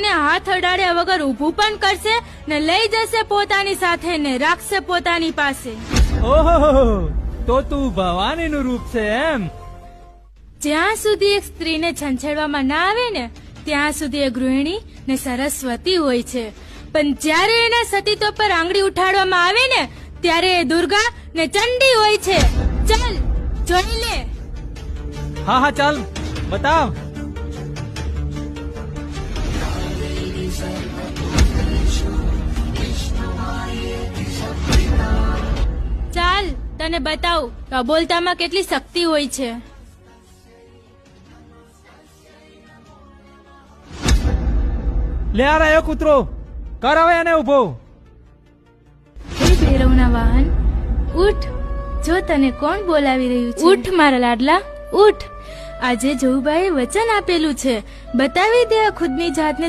ને હાથ અડાડ્યા વગર ઊભું પણ કરશે ને લઈ જશે પોતાની સાથે ને રાખશે પોતાની પાસે. ઓહો, તો તું ભવાનીનું રૂપ છે એમ? જ્યાં સુધી એક સ્ત્રીને છંછેડવામાં ના આવે ને ત્યાં સુધી એ ગૃહિણી ને સરસ્વતી હોય છે, પણ જ્યારે એના સતીત્વ પર આંગળી ઉઠાડવામાં આવે ને ત્યારે એ દુર્ગા ને ચંડી હોય છે. ચાલ જોઈ લે. હા હા, ચાલ બતાવ. ચાલ તને બતાવું અબોલતામાં કેટલી શક્તિ હોય છે. લે આ રહ્યો કૂતરો, કર હવે એને ઉભો. હે ભૈરવના વાહન, ઉઠ. જો તને કોણ બોલાવી રહ્યું છે. ઉઠ મારા લાડલા, ઉઠ. આજે જોઉબાઈએ વચન આપેલું છે, બતાવી દે ખુદની જાતને.